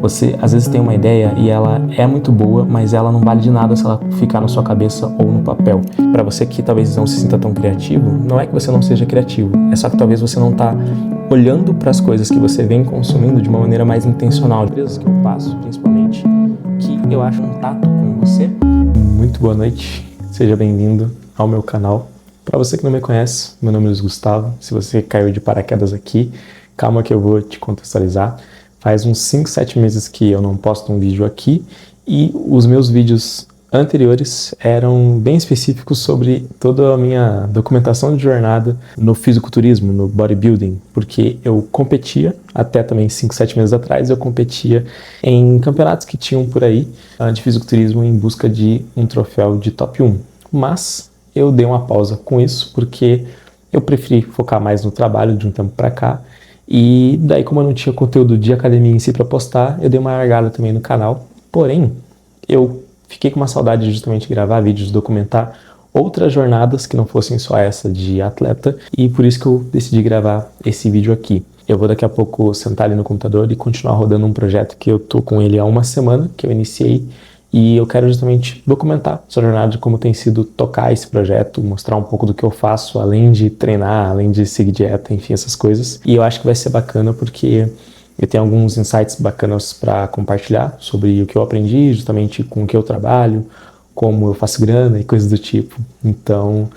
Você às vezes tem uma ideia e ela é muito boa, mas ela não vale de nada se ela ficar na sua cabeça ou no papel. Para você que talvez não se sinta tão criativo, não é que você não seja criativo, é só que talvez você não tá olhando para as coisas que você vem consumindo de uma maneira mais intencional. As coisas que eu faço, principalmente, que eu acho um tato com você. Muito boa noite, seja bem-vindo ao meu canal. Para você que não me conhece, meu nome é Luiz Gustavo. Se você caiu de paraquedas aqui, calma que eu vou te contextualizar. Faz uns 5, 7 meses que eu não posto um vídeo aqui e os meus vídeos anteriores eram bem específicos sobre toda a minha documentação de jornada no fisiculturismo, no bodybuilding, porque eu competia, até também 5, 7 meses atrás, eu competia em campeonatos que tinham por aí de fisiculturismo em busca de um troféu de top 1. Mas eu dei uma pausa com isso porque eu preferi focar mais no trabalho de um tempo para cá. E daí, como eu não tinha conteúdo de academia em si para postar, eu dei uma largada também no canal. Porém, eu fiquei com uma saudade de justamente gravar vídeos, documentar outras jornadas que não fossem só essa de atleta. E por isso que eu decidi gravar esse vídeo aqui. Eu vou daqui a pouco sentar ali no computador e continuar rodando um projeto que eu tô com ele há uma semana, que eu iniciei. E eu quero justamente documentar essa jornada de como tem sido tocar esse projeto, mostrar um pouco do que eu faço, além de treinar, além de seguir dieta, enfim, essas coisas. E eu acho que vai ser bacana porque eu tenho alguns insights bacanas para compartilhar sobre o que eu aprendi, justamente com o que eu trabalho, como eu faço grana e coisas do tipo. Então,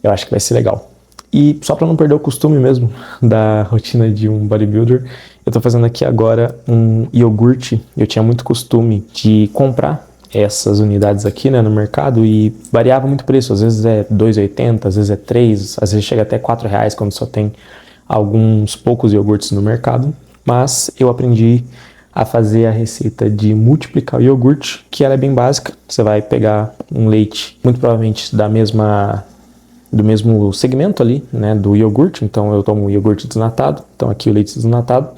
eu acho que vai ser legal. E só para não perder o costume mesmo da rotina de um bodybuilder, eu tô fazendo aqui agora um iogurte. Eu tinha muito costume de comprar essas unidades aqui, né, no mercado e variava muito o preço, às vezes é R$2,80, às vezes é R$3, às vezes chega até R$4 quando só tem alguns poucos iogurtes no mercado, mas eu aprendi a fazer a receita de multiplicar o iogurte, que ela é bem básica. Você vai pegar um leite, muito provavelmente do mesmo segmento ali, né, do iogurte, então eu tomo iogurte desnatado, então aqui o leite desnatado,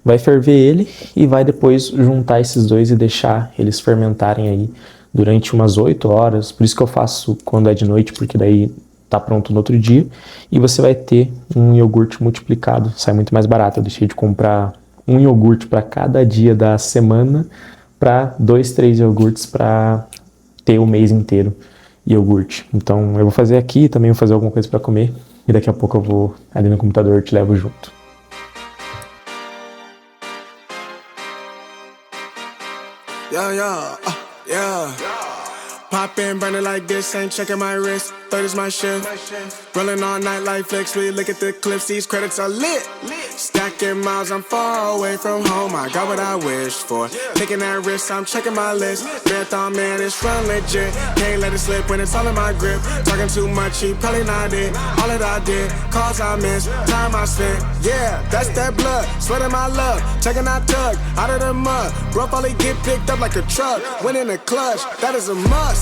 vai ferver ele e vai depois juntar esses dois e deixar eles fermentarem aí durante umas 8 horas, por isso que eu faço quando é de noite, porque daí tá pronto no outro dia, e você vai ter um iogurte multiplicado, sai muito mais barato. Eu deixei de comprar um iogurte para cada dia da semana para 2, 3 iogurtes para ter o mês inteiro iogurte. Então eu vou fazer aqui, também vou fazer alguma coisa para comer e daqui a pouco eu vou ali no computador e te levo junto. Yeah. Pop in, burning like this, ain't checking my wrist. Third is my shift. Rolling all night like flex. We look at the clips, these credits are lit. Stacking miles, I'm far away from home. I got what I wished for. Taking that risk, I'm checking my list. Marathon man, it's run legit. Can't let it slip when it's all in my grip. Talking too much, he probably not it. All that I did, calls I missed, time I spent. Yeah, that's that blood, sweating my love. Taking that tug out of the mud. Rough only get picked up like a truck. Win in the clutch, that is a must.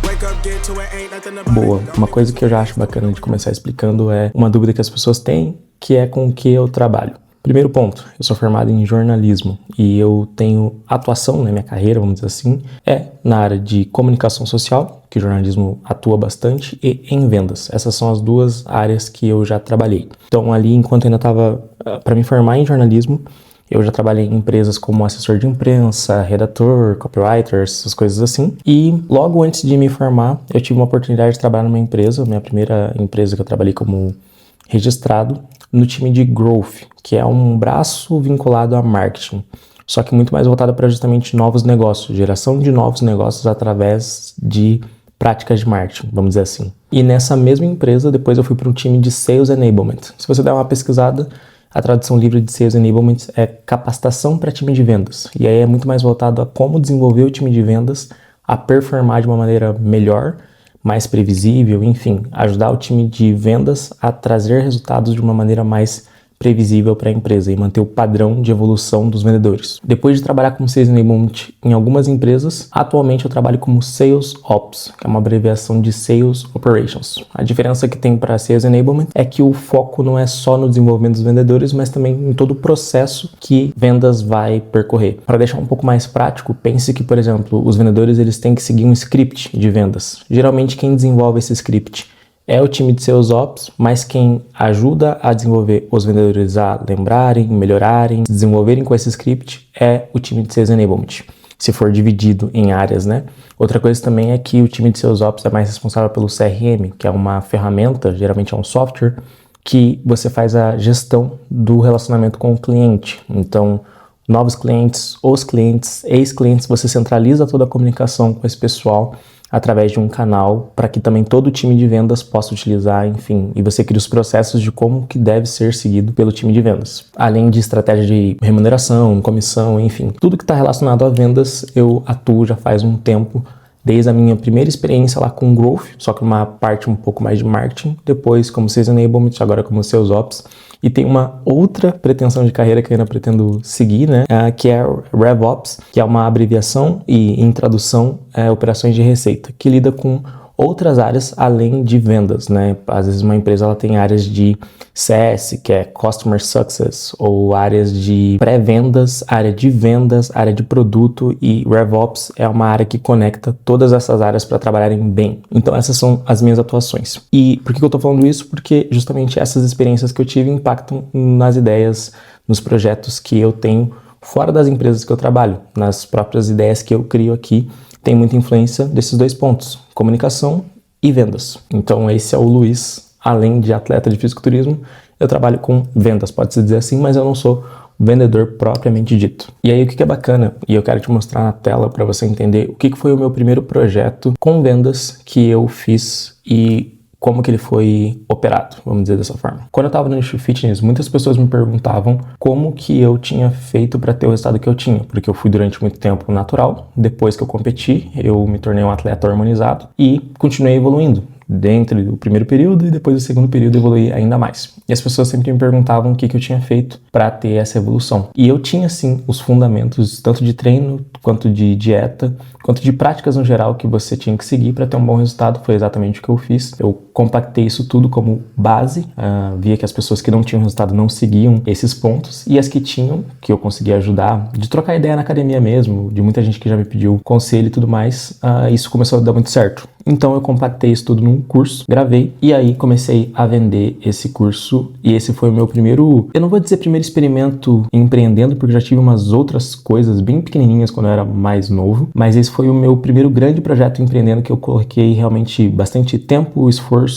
Wake up, get to it, ain't nothing about. Boa, uma coisa que eu já acho bacana de começar explicando é uma dúvida que as pessoas têm, que é com o que eu trabalho. Primeiro ponto, eu sou formado em jornalismo e eu tenho atuação na minha carreira, vamos dizer assim, na área de comunicação social, que o jornalismo atua bastante, e em vendas. Essas são as duas áreas que eu já trabalhei. Então ali, enquanto eu ainda estava para me formar em jornalismo, eu já trabalhei em empresas como assessor de imprensa, redator, copywriter, essas coisas assim. E logo antes de me formar, eu tive uma oportunidade de trabalhar numa empresa, minha primeira empresa que eu trabalhei como registrado, no time de Growth, que é um braço vinculado a marketing, só que muito mais voltado para justamente novos negócios, geração de novos negócios através de práticas de marketing, vamos dizer assim. E nessa mesma empresa, depois eu fui para um time de Sales Enablement. Se você der uma pesquisada, a tradução livre de Sales Enablement é capacitação para time de vendas. E aí é muito mais voltado a como desenvolver o time de vendas a performar de uma maneira melhor, mais previsível, enfim, ajudar o time de vendas a trazer resultados de uma maneira mais previsível para a empresa e manter o padrão de evolução dos vendedores. Depois de trabalhar como Sales Enablement em algumas empresas, atualmente eu trabalho como Sales Ops, que é uma abreviação de Sales Operations. A diferença que tem para Sales Enablement é que o foco não é só no desenvolvimento dos vendedores, mas também em todo o processo que vendas vai percorrer. Para deixar um pouco mais prático, pense que, por exemplo, os vendedores eles têm que seguir um script de vendas. Geralmente quem desenvolve esse script é o time de Sales Ops, mas quem ajuda a desenvolver os vendedores a lembrarem, melhorarem, desenvolverem com esse script é o time de Sales Enablement, se for dividido em áreas, né? Outra coisa também é que o time de Sales Ops é mais responsável pelo CRM, que é uma ferramenta, geralmente é um software, que você faz a gestão do relacionamento com o cliente. Então, novos clientes, os clientes, ex-clientes, você centraliza toda a comunicação com esse pessoal através de um canal para que também todo o time de vendas possa utilizar, enfim, e você cria os processos de como que deve ser seguido pelo time de vendas. Além de estratégia de remuneração, comissão, enfim, tudo que está relacionado a vendas, eu atuo já faz um tempo, desde a minha primeira experiência lá com Growth, só que uma parte um pouco mais de marketing, depois como Sales Enablement, agora como Sales Ops, e tem uma outra pretensão de carreira que eu ainda pretendo seguir, né, que é RevOps, que é uma abreviação e em tradução operações de receita, que lida com outras áreas além de vendas, né? Às vezes uma empresa ela tem áreas de CS, que é Customer Success, ou áreas de pré-vendas, área de vendas, área de produto, e RevOps é uma área que conecta todas essas áreas para trabalharem bem. Então essas são as minhas atuações. E por que eu estou falando isso? Porque justamente essas experiências que eu tive impactam nas ideias, nos projetos que eu tenho fora das empresas que eu trabalho, nas próprias ideias que eu crio aqui. Tem muita influência desses dois pontos, comunicação e vendas. Então esse é o Luiz, além de atleta de fisiculturismo, eu trabalho com vendas, pode-se dizer assim, mas eu não sou vendedor propriamente dito. E aí o que é bacana, e eu quero te mostrar na tela para você entender o que foi o meu primeiro projeto com vendas que eu fiz e como que ele foi operado, vamos dizer dessa forma. Quando eu estava no nicho fitness, muitas pessoas me perguntavam como que eu tinha feito para ter o resultado que eu tinha, porque eu fui durante muito tempo natural, depois que eu competi, eu me tornei um atleta hormonizado e continuei evoluindo. Dentro do primeiro período e depois do segundo período evoluí ainda mais. E as pessoas sempre me perguntavam o que eu tinha feito para ter essa evolução. E eu tinha sim os fundamentos, tanto de treino, quanto de dieta, quanto de práticas no geral que você tinha que seguir para ter um bom resultado. Foi exatamente o que eu fiz. Eu compactei isso tudo como base, via que as pessoas que não tinham resultado não seguiam esses pontos, e as que tinham, que eu conseguia ajudar, de trocar ideia na academia mesmo, de muita gente que já me pediu conselho e tudo mais, isso começou a dar muito certo. Então eu compactei isso tudo num curso, gravei, e aí comecei a vender esse curso, e esse foi o meu primeiro, eu não vou dizer primeiro experimento empreendendo, porque eu já tive umas outras coisas bem pequenininhas quando eu era mais novo, mas esse foi o meu primeiro grande projeto empreendendo que eu coloquei realmente bastante tempo, esforço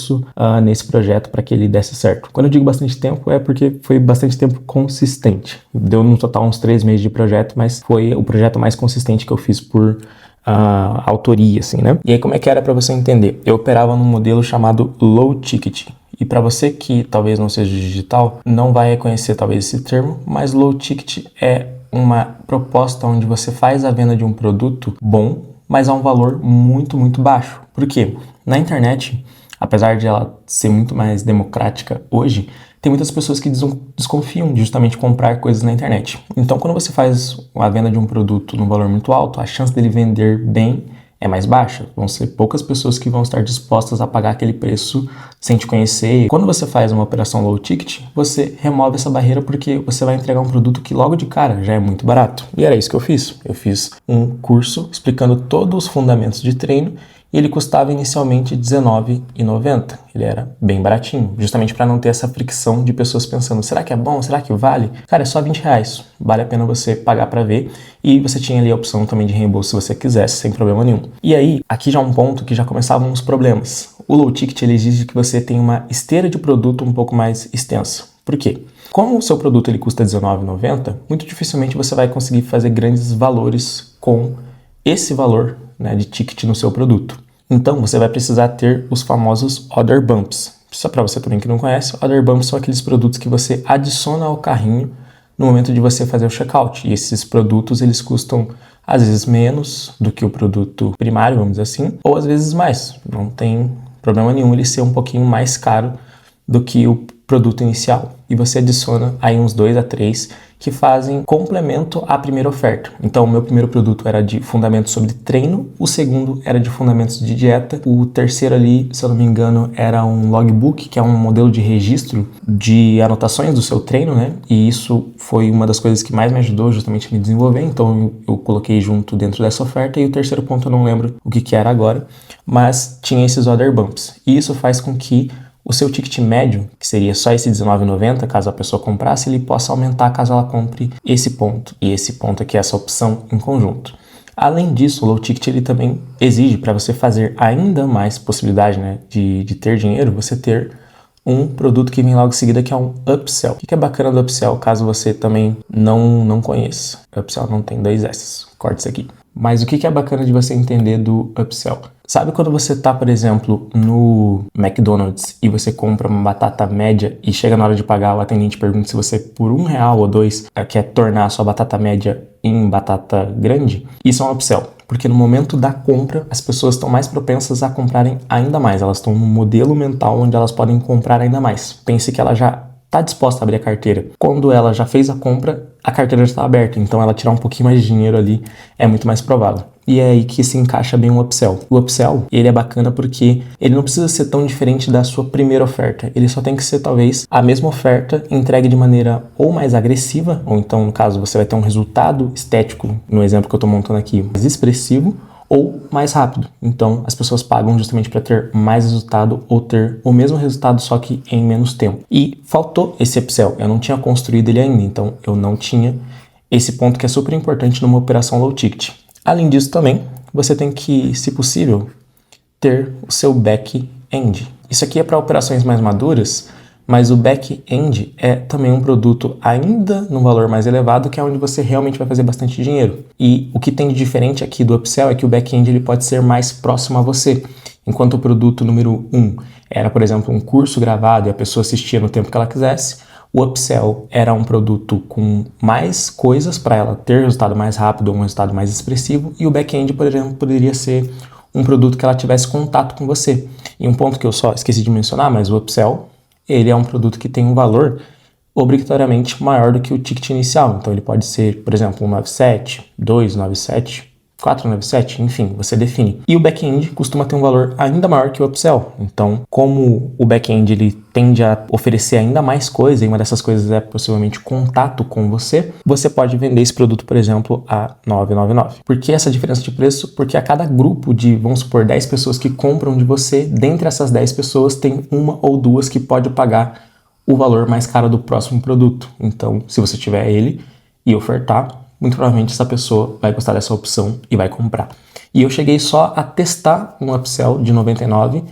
nesse projeto para que ele desse certo. Quando eu digo bastante tempo é porque foi bastante tempo consistente. Deu no total uns 3 meses de projeto, mas foi o projeto mais consistente que eu fiz por autoria, assim, né? E aí como é que era para você entender? Eu operava num modelo chamado low ticket. E para você que talvez não seja digital, não vai reconhecer talvez esse termo, mas low ticket é uma proposta onde você faz a venda de um produto bom, mas a um valor muito, muito baixo. Por quê? Na internet, apesar de ela ser muito mais democrática hoje, tem muitas pessoas que desconfiam de justamente comprar coisas na internet. Então, quando você faz a venda de um produto num valor muito alto, a chance dele vender bem é mais baixa. Vão ser poucas pessoas que vão estar dispostas a pagar aquele preço sem te conhecer. Quando você faz uma operação low ticket, você remove essa barreira porque você vai entregar um produto que logo de cara já é muito barato. E era isso que eu fiz. Eu fiz um curso explicando todos os fundamentos de treino e ele custava inicialmente R$19,90. Ele era bem baratinho, justamente para não ter essa fricção de pessoas pensando, será que é bom? Será que vale? Cara, é só R$20. Vale a pena você pagar para ver. E você tinha ali a opção também de reembolso se você quisesse, sem problema nenhum. E aí, aqui já é um ponto que já começavam os problemas. O low ticket ele exige que você tenha uma esteira de produto um pouco mais extensa. Por quê? Como o seu produto ele custa R$19,90, muito dificilmente você vai conseguir fazer grandes valores com esse valor, né, de ticket no seu produto. Então, você vai precisar ter os famosos Order Bumps. Só para você também que não conhece, Order Bumps são aqueles produtos que você adiciona ao carrinho no momento de você fazer o checkout. E esses produtos, eles custam, às vezes, menos do que o produto primário, vamos dizer assim, ou às vezes mais. Não tem problema nenhum ele ser um pouquinho mais caro do que o produto inicial. e você adiciona aí uns 2 a 3 que fazem complemento à primeira oferta. Então, o meu primeiro produto era de fundamentos sobre treino, o segundo era de fundamentos de dieta, o terceiro ali, se eu não me engano, era um logbook, que é um modelo de registro de anotações do seu treino, né? E isso foi uma das coisas que mais me ajudou justamente a me desenvolver, então eu coloquei junto dentro dessa oferta. E o terceiro ponto eu não lembro o que era agora, mas tinha esses order bumps. E isso faz com que o seu ticket médio, que seria só esse R$19,90, caso a pessoa comprasse, ele possa aumentar caso ela compre esse ponto e esse ponto aqui, essa opção em conjunto. Além disso, o low ticket ele também exige, para você fazer ainda mais possibilidade, né, de ter dinheiro, você ter um produto que vem logo em seguida, que é um upsell. O que é bacana do upsell, caso você também não conheça? Upsell não tem 2 S, corta isso aqui. Mas o que é bacana de você entender do upsell? Sabe quando você tá, por exemplo, no McDonald's e você compra uma batata média e chega na hora de pagar, o atendente pergunta se você, por R$1 ou R$2, quer tornar a sua batata média em batata grande? Isso é um upsell, porque no momento da compra, as pessoas estão mais propensas a comprarem ainda mais. Elas estão num modelo mental onde elas podem comprar ainda mais. Pense que ela já está disposta a abrir a carteira. Quando ela já fez a compra, a carteira já está aberta, então ela tirar um pouquinho mais de dinheiro ali é muito mais provável. E é aí que se encaixa bem o upsell. O upsell, ele é bacana porque ele não precisa ser tão diferente da sua primeira oferta. Ele só tem que ser, talvez, a mesma oferta entregue de maneira ou mais agressiva, ou então, no caso, você vai ter um resultado estético, no exemplo que eu estou montando aqui, mais expressivo, ou mais rápido. Então, as pessoas pagam justamente para ter mais resultado ou ter o mesmo resultado, só que em menos tempo. E faltou esse upsell. Eu não tinha construído ele ainda, então eu não tinha esse ponto que é super importante numa operação low ticket. Além disso também, você tem que, se possível, ter o seu back-end. Isso aqui é para operações mais maduras, mas o back-end é também um produto ainda num valor mais elevado, que é onde você realmente vai fazer bastante dinheiro. E o que tem de diferente aqui do upsell é que o back-end ele pode ser mais próximo a você. Enquanto o produto número 1 era, por exemplo, um curso gravado e a pessoa assistia no tempo que ela quisesse, o upsell era um produto com mais coisas para ela ter resultado mais rápido ou um resultado mais expressivo, e o back-end, por exemplo, poderia ser um produto que ela tivesse contato com você. E um ponto que eu só esqueci de mencionar, mas o upsell, ele é um produto que tem um valor obrigatoriamente maior do que o ticket inicial. Então ele pode ser, por exemplo, 1,97, 2,97, 4,97, enfim, você define. E o back-end costuma ter um valor ainda maior que o upsell. Então, como o back-end ele tende a oferecer ainda mais coisa, e uma dessas coisas é possivelmente contato com você, você pode vender esse produto, por exemplo, a R$ 9,99. Por que essa diferença de preço? Porque a cada grupo de, vamos supor, 10 pessoas que compram de você, dentre essas 10 pessoas tem uma ou duas que pode pagar o valor mais caro do próximo produto. Então, se você tiver ele e ofertar, muito provavelmente essa pessoa vai gostar dessa opção e vai comprar. E eu cheguei só a testar um upsell de 99,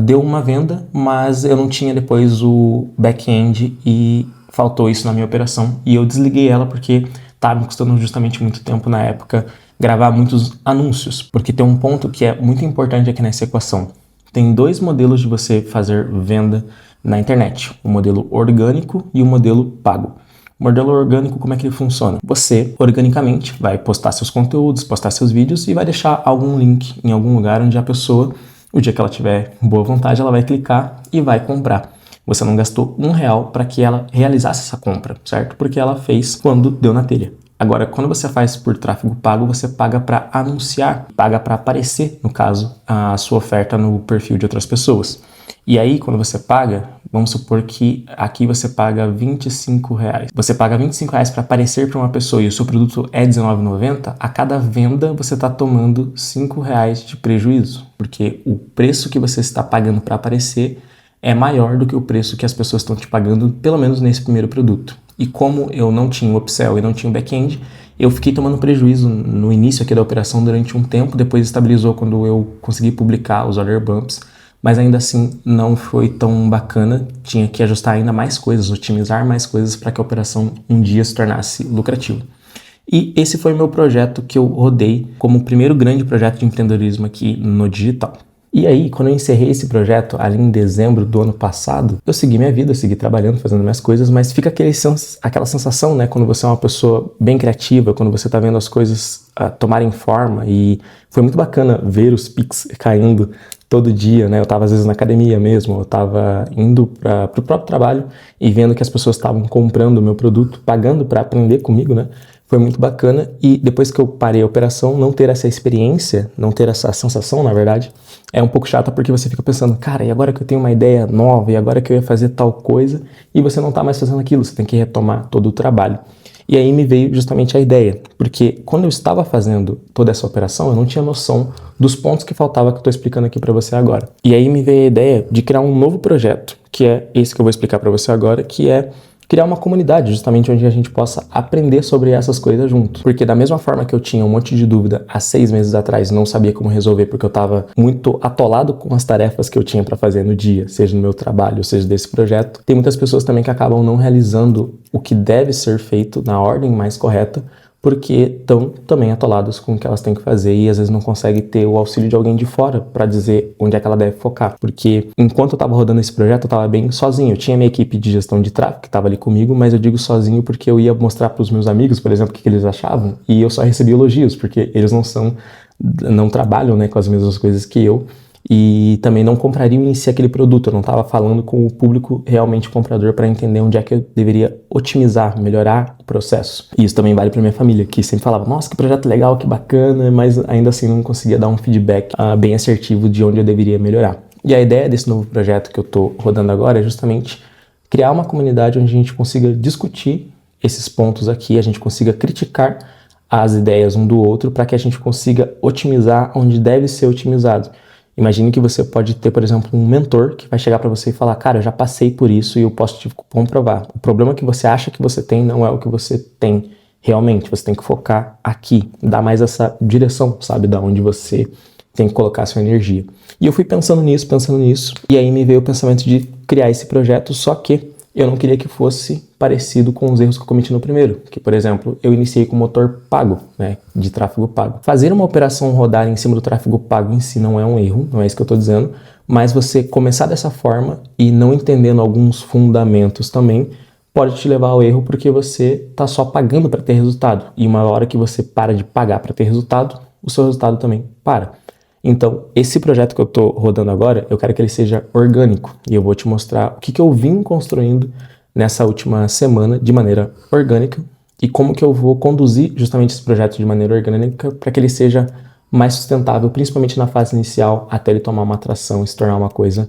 deu uma venda, mas eu não tinha depois o back-end e faltou isso na minha operação. E eu desliguei ela porque estava me custando justamente muito tempo na época gravar muitos anúncios. Porque tem um ponto que é muito importante aqui nessa equação. Tem 2 modelos de você fazer venda na internet, o modelo orgânico e o modelo pago. O modelo orgânico, como é que ele funciona? Você, organicamente, vai postar seus conteúdos, postar seus vídeos e vai deixar algum link em algum lugar onde a pessoa, o dia que ela tiver boa vontade, ela vai clicar e vai comprar. Você não gastou R$1 para que ela realizasse essa compra, certo? Porque ela fez quando deu na telha. Agora, quando você faz por tráfego pago, você paga para anunciar, paga para aparecer, no caso, a sua oferta no perfil de outras pessoas. E aí, quando você paga, vamos supor que aqui você paga R$25. Você paga R$25 para aparecer para uma pessoa e o seu produto é R$19,90, a cada venda você está tomando R$5 de prejuízo, porque o preço que você está pagando para aparecer é maior do que o preço que as pessoas estão te pagando, pelo menos nesse primeiro produto. E como eu não tinha o upsell e não tinha o back-end, eu fiquei tomando prejuízo no início aqui da operação durante um tempo, depois estabilizou quando eu consegui publicar os order bumps, mas ainda assim não foi tão bacana, tinha que ajustar ainda mais coisas, otimizar mais coisas para que a operação um dia se tornasse lucrativa. E esse foi o meu projeto que eu rodei como o primeiro grande projeto de empreendedorismo aqui no digital. E aí, quando eu encerrei esse projeto, ali em dezembro do ano passado, eu segui minha vida, eu segui trabalhando, fazendo minhas coisas, mas fica aquela sensação, né, quando você é uma pessoa bem criativa, quando você tá vendo as coisas tomarem forma, e foi muito bacana ver os Pix caindo todo dia, né? Eu estava às vezes na academia mesmo, eu estava indo para o próprio trabalho e vendo que as pessoas estavam comprando o meu produto, pagando para aprender comigo, né? Foi muito bacana. E depois que eu parei a operação, não ter essa experiência, não ter essa sensação, na verdade, é um pouco chata, porque você fica pensando, cara, e agora que eu tenho uma ideia nova, e agora que eu ia fazer tal coisa, e você não está mais fazendo aquilo, você tem que retomar todo o trabalho. E aí me veio justamente a ideia, porque quando eu estava fazendo toda essa operação, eu não tinha noção dos pontos que faltava, que eu estou explicando aqui para você agora. E aí me veio a ideia de criar um novo projeto, que é esse que eu vou explicar para você agora, que é criar uma comunidade, justamente onde a gente possa aprender sobre essas coisas juntos. Porque da mesma forma que eu tinha um monte de dúvida há 6 meses atrás, não sabia como resolver porque eu estava muito atolado com as tarefas que eu tinha para fazer no dia, seja no meu trabalho, seja desse projeto, tem muitas pessoas também que acabam não realizando o que deve ser feito na ordem mais correta, porque estão também atoladas com o que elas têm que fazer e às vezes não conseguem ter o auxílio de alguém de fora para dizer onde é que ela deve focar. Porque enquanto eu estava rodando esse projeto, eu estava bem sozinho. Eu tinha minha equipe de gestão de tráfego que estava ali comigo, mas eu digo sozinho porque eu ia mostrar para os meus amigos, por exemplo, o que eles achavam, e eu só recebia elogios, porque eles não trabalham, né, com as mesmas coisas que eu, e também não comprariam em si aquele produto. Eu não estava falando com o público realmente comprador para entender onde é que eu deveria otimizar, melhorar o processo. E isso também vale para minha família, que sempre falava, nossa, que projeto legal, que bacana, mas ainda assim não conseguia dar um feedback bem assertivo de onde eu deveria melhorar. E a ideia desse novo projeto que eu estou rodando agora é justamente criar uma comunidade onde a gente consiga discutir esses pontos aqui, a gente consiga criticar as ideias um do outro para que a gente consiga otimizar onde deve ser otimizado. Imagine que você pode ter, por exemplo, um mentor que vai chegar para você e falar, cara, eu já passei por isso e eu posso te comprovar. O problema que você acha que você tem não é o que você tem realmente. Você tem que focar aqui, dar mais essa direção, sabe, da onde você tem que colocar a sua energia. E eu fui pensando nisso, e aí me veio o pensamento de criar esse projeto, só que eu não queria que fosse parecido com os erros que eu cometi no primeiro. Que, por exemplo, eu iniciei com motor pago, né, de tráfego pago. Fazer uma operação rodar em cima do tráfego pago em si não é um erro, não é isso que eu estou dizendo, mas você começar dessa forma e não entendendo alguns fundamentos também pode te levar ao erro, porque você está só pagando para ter resultado. E uma hora que você para de pagar para ter resultado, o seu resultado também para. Então, esse projeto que eu estou rodando agora, eu quero que ele seja orgânico. E eu vou te mostrar o que eu vim construindo nessa última semana de maneira orgânica e como que eu vou conduzir justamente esse projeto de maneira orgânica para que ele seja mais sustentável, principalmente na fase inicial, até ele tomar uma atração e se tornar uma coisa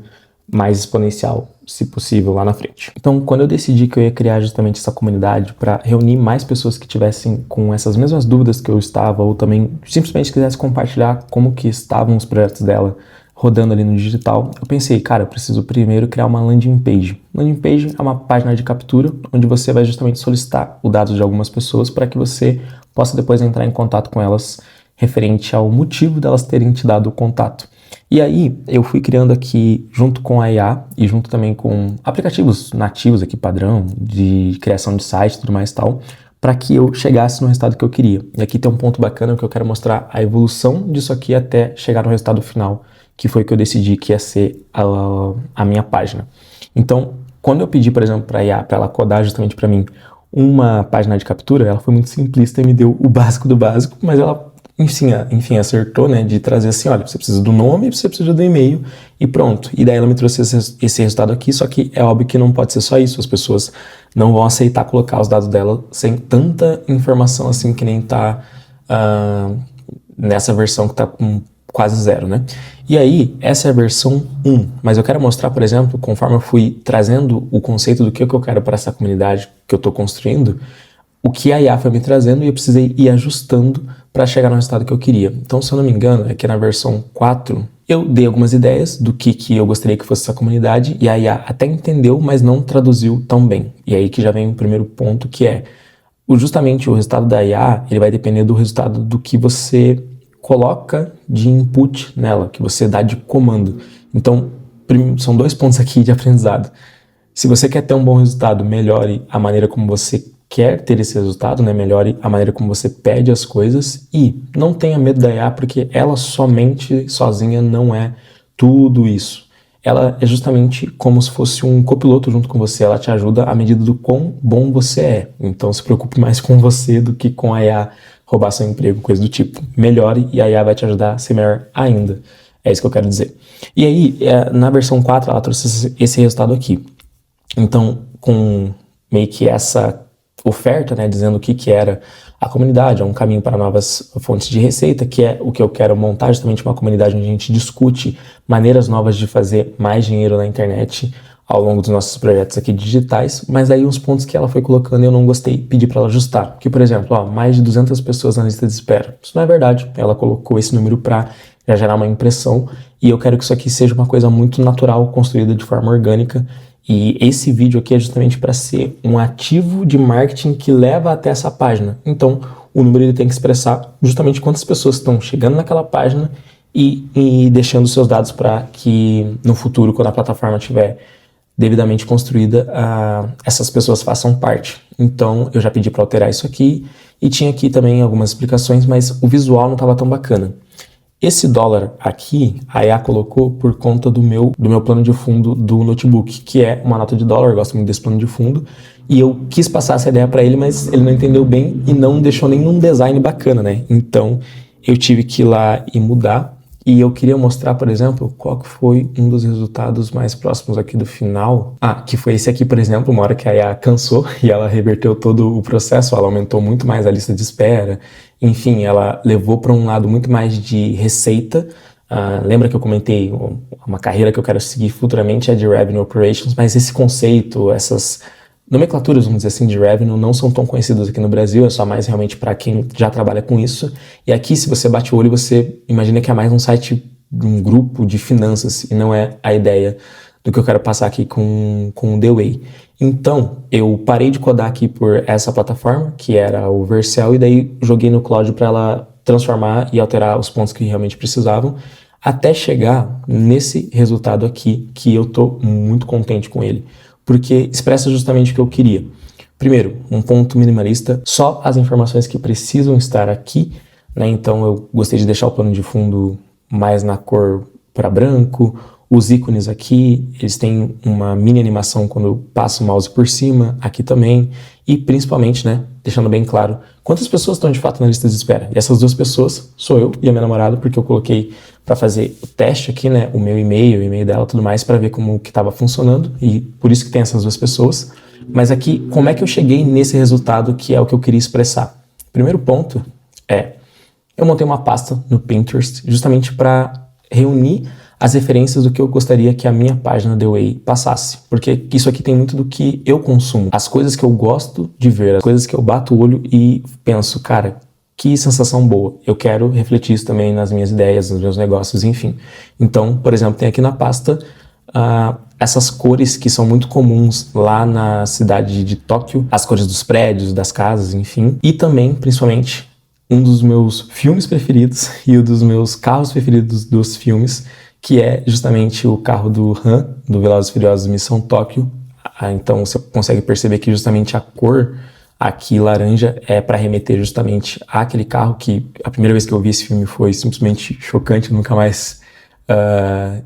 mais exponencial, se possível, lá na frente. Então, quando eu decidi que eu ia criar justamente essa comunidade para reunir mais pessoas que tivessem com essas mesmas dúvidas que eu estava, ou também simplesmente quisesse compartilhar como que estavam os projetos dela rodando ali no digital, eu pensei, cara, eu preciso primeiro criar uma landing page. Landing page é uma página de captura onde você vai justamente solicitar o dado de algumas pessoas para que você possa depois entrar em contato com elas referente ao motivo delas terem te dado o contato. E aí eu fui criando aqui, junto com a IA e junto também com aplicativos nativos aqui, padrão, de criação de site e tudo mais e tal, para que eu chegasse no resultado que eu queria. E aqui tem um ponto bacana que eu quero mostrar a evolução disso aqui até chegar no resultado final, que foi que eu decidi que ia ser a minha página. Então, quando eu pedi, por exemplo, para a IA, para ela codar justamente para mim uma página de captura, ela foi muito simplista e me deu o básico do básico, mas ela enfim, acertou, né, de trazer assim, olha, você precisa do nome, você precisa do e-mail e pronto. E daí ela me trouxe esse resultado aqui, só que é óbvio que não pode ser só isso, as pessoas não vão aceitar colocar os dados dela sem tanta informação assim que nem tá nessa versão que tá com quase 0, né? E aí, essa é a versão 1, mas eu quero mostrar, por exemplo, conforme eu fui trazendo o conceito do que eu quero para essa comunidade que eu tô construindo, o que a IA foi me trazendo e eu precisei ir ajustando para chegar no resultado que eu queria. Então, se eu não me engano, é que na versão 4 eu dei algumas ideias do que eu gostaria que fosse essa comunidade e a IA até entendeu, mas não traduziu tão bem. E aí que já vem o primeiro ponto, que é justamente o resultado da IA, ele vai depender do resultado do que você coloca de input nela, que você dá de comando. Então, são 2 pontos aqui de aprendizado. Se você quer ter um bom resultado, melhore a maneira como você quer ter esse resultado, né? Melhore a maneira como você pede as coisas e não tenha medo da IA, porque ela sozinha não é tudo isso. Ela é justamente como se fosse um copiloto junto com você, ela te ajuda à medida do quão bom você é. Então se preocupe mais com você do que com a IA roubar seu emprego, coisa do tipo. Melhore e a IA vai te ajudar a ser melhor ainda. É isso que eu quero dizer. E aí, na versão 4, ela trouxe esse resultado aqui. Então, com meio que essa oferta, né, dizendo o que era a comunidade, é um caminho para novas fontes de receita, que é o que eu quero montar, justamente uma comunidade onde a gente discute maneiras novas de fazer mais dinheiro na internet ao longo dos nossos projetos aqui digitais, mas aí uns pontos que ela foi colocando eu não gostei, pedi para ela ajustar. Que, por exemplo, mais de 200 pessoas na lista de espera. Isso não é verdade. Ela colocou esse número para já gerar uma impressão e eu quero que isso aqui seja uma coisa muito natural, construída de forma orgânica. E esse vídeo aqui é justamente para ser um ativo de marketing que leva até essa página. Então, o número ele tem que expressar justamente quantas pessoas estão chegando naquela página e deixando seus dados para que no futuro, quando a plataforma estiver devidamente construída, essas pessoas façam parte. Então, eu já pedi para alterar isso aqui e tinha aqui também algumas explicações, mas o visual não estava tão bacana. Esse dólar aqui, a IA colocou por conta do meu plano de fundo do notebook, que é uma nota de dólar, eu gosto muito desse plano de fundo, e eu quis passar essa ideia para ele, mas ele não entendeu bem e não deixou nenhum design bacana, né? Então, eu tive que ir lá e mudar, e eu queria mostrar, por exemplo, qual que foi um dos resultados mais próximos aqui do final. Que foi esse aqui, por exemplo, uma hora que a IA cansou e ela reverteu todo o processo, ela aumentou muito mais a lista de espera, enfim, ela levou para um lado muito mais de receita. Lembra que eu comentei uma carreira que eu quero seguir futuramente é de Revenue Operations, mas esse conceito, essas nomenclaturas, vamos dizer assim, de Revenue não são tão conhecidas aqui no Brasil, é só mais realmente para quem já trabalha com isso. E aqui, se você bate o olho, você imagina que é mais um site de um grupo de finanças e não é a ideia do que eu quero passar aqui com o The Way. Então, eu parei de codar aqui por essa plataforma, que era o Vercel, e daí joguei no Claude para ela transformar e alterar os pontos que realmente precisavam, até chegar nesse resultado aqui, que eu tô muito contente com ele, porque expressa justamente o que eu queria. Primeiro, um ponto minimalista, só as informações que precisam estar aqui, né? Então eu gostei de deixar o plano de fundo mais na cor para branco. Os ícones aqui, eles têm uma mini animação quando eu passo o mouse por cima, aqui também, e principalmente, né, deixando bem claro quantas pessoas estão de fato na lista de espera. E essas duas pessoas sou eu e a minha namorada, porque eu coloquei para fazer o teste aqui, né, o meu e-mail, o e-mail dela, tudo mais, para ver como que estava funcionando, e por isso que tem essas duas pessoas. Mas aqui, como é que eu cheguei nesse resultado que é o que eu queria expressar? Primeiro ponto é, eu montei uma pasta no Pinterest justamente para reunir as referências do que eu gostaria que a minha página The Way passasse. Porque isso aqui tem muito do que eu consumo. As coisas que eu gosto de ver, as coisas que eu bato o olho e penso, cara, que sensação boa. Eu quero refletir isso também nas minhas ideias, nos meus negócios, enfim. Então, por exemplo, tem aqui na pasta essas cores que são muito comuns lá na cidade de Tóquio, as cores dos prédios, das casas, enfim. E também, principalmente, um dos meus filmes preferidos e um dos meus carros preferidos dos filmes, que é justamente o carro do Han, do Velozes e Furiosos Missão Tóquio. Então você consegue perceber que justamente a cor aqui laranja é para remeter justamente àquele carro que a primeira vez que eu vi esse filme foi simplesmente chocante, eu nunca mais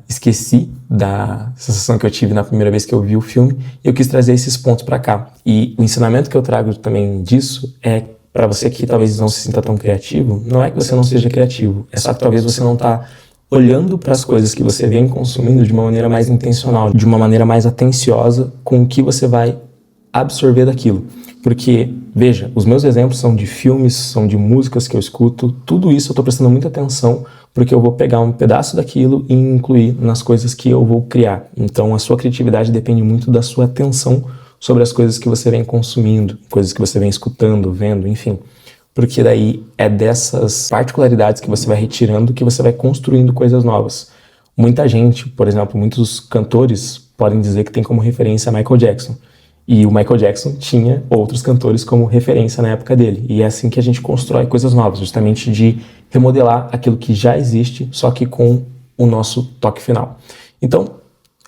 esqueci da sensação que eu tive na primeira vez que eu vi o filme, e eu quis trazer esses pontos para cá. E o ensinamento que eu trago também disso é para você que talvez não se sinta tão criativo, não é que você não seja criativo, é só que talvez você não está olhando para as coisas que você vem consumindo de uma maneira mais intencional, de uma maneira mais atenciosa com o que você vai absorver daquilo. Porque, veja, os meus exemplos são de filmes, são de músicas que eu escuto, tudo isso eu estou prestando muita atenção porque eu vou pegar um pedaço daquilo e incluir nas coisas que eu vou criar. Então a sua criatividade depende muito da sua atenção sobre as coisas que você vem consumindo, coisas que você vem escutando, vendo, enfim. Porque daí é dessas particularidades que você vai retirando que você vai construindo coisas novas. Muita gente, por exemplo, muitos cantores podem dizer que tem como referência Michael Jackson. E o Michael Jackson tinha outros cantores como referência na época dele. E é assim que a gente constrói coisas novas, justamente de remodelar aquilo que já existe, só que com o nosso toque final. Então,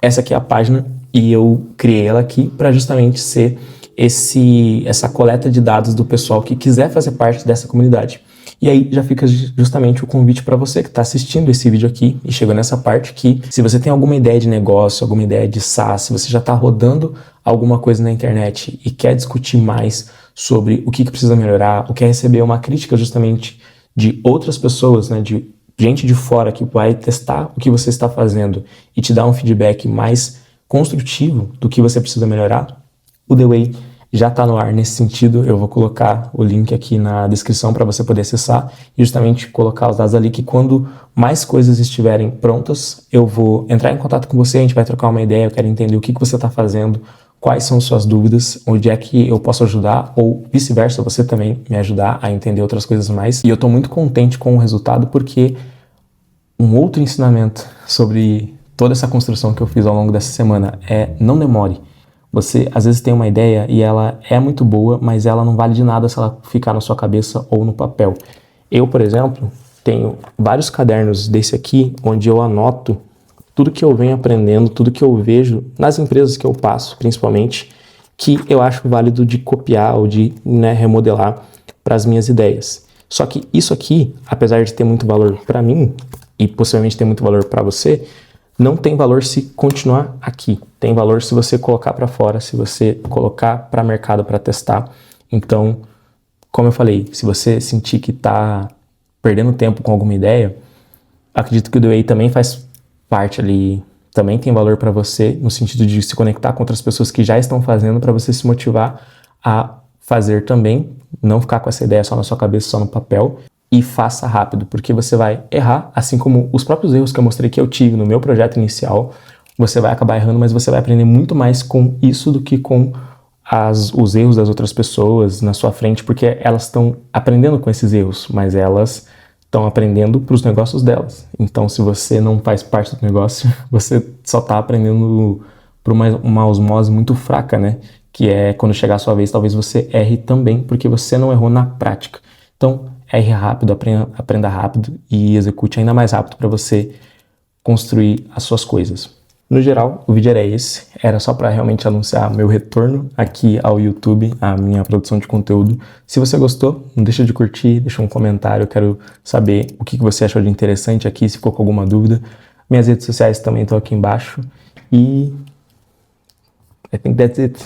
essa aqui é a página e eu criei ela aqui para justamente ser essa coleta de dados do pessoal que quiser fazer parte dessa comunidade. E aí já fica justamente o convite para você que está assistindo esse vídeo aqui e chegou nessa parte que, se você tem alguma ideia de negócio, alguma ideia de SaaS, se você já está rodando alguma coisa na internet e quer discutir mais sobre o que precisa melhorar, ou quer receber uma crítica justamente de outras pessoas, né, de gente de fora que vai testar o que você está fazendo e te dar um feedback mais construtivo do que você precisa melhorar, o The Way já está no ar nesse sentido. Eu vou colocar o link aqui na descrição para você poder acessar e justamente colocar os dados ali que quando mais coisas estiverem prontas, eu vou entrar em contato com você, a gente vai trocar uma ideia, eu quero entender o que você está fazendo, quais são suas dúvidas, onde é que eu posso ajudar ou vice-versa, você também me ajudar a entender outras coisas mais. E eu estou muito contente com o resultado porque um outro ensinamento sobre toda essa construção que eu fiz ao longo dessa semana é não demore. Você às vezes tem uma ideia e ela é muito boa, mas ela não vale de nada se ela ficar na sua cabeça ou no papel. Eu, por exemplo, tenho vários cadernos desse aqui, onde eu anoto tudo que eu venho aprendendo, tudo que eu vejo nas empresas que eu passo, principalmente, que eu acho válido de copiar ou de remodelar para as minhas ideias. Só que isso aqui, apesar de ter muito valor para mim e possivelmente ter muito valor para você, não tem valor se continuar aqui. Tem valor se você colocar para fora, se você colocar para mercado para testar. Então, como eu falei, se você sentir que está perdendo tempo com alguma ideia, acredito que o The Way também faz parte ali, também tem valor para você, no sentido de se conectar com outras pessoas que já estão fazendo, para você se motivar a fazer também, não ficar com essa ideia só na sua cabeça, só no papel, e faça rápido, porque você vai errar, assim como os próprios erros que eu mostrei que eu tive no meu projeto inicial, você vai acabar errando, mas você vai aprender muito mais com isso do que com os erros das outras pessoas na sua frente, porque elas estão aprendendo com esses erros, mas elas estão aprendendo para os negócios delas. Então, se você não faz parte do negócio, você só está aprendendo por uma osmose muito fraca, né? Que é quando chegar a sua vez, talvez você erre também, porque você não errou na prática. Então, erre rápido, aprenda rápido e execute ainda mais rápido para você construir as suas coisas. No geral, o vídeo era esse, era só para realmente anunciar meu retorno aqui ao YouTube, a minha produção de conteúdo. Se você gostou, não deixa de curtir, deixa um comentário, eu quero saber o que você achou de interessante aqui, se ficou com alguma dúvida. Minhas redes sociais também estão aqui embaixo e I think that's it.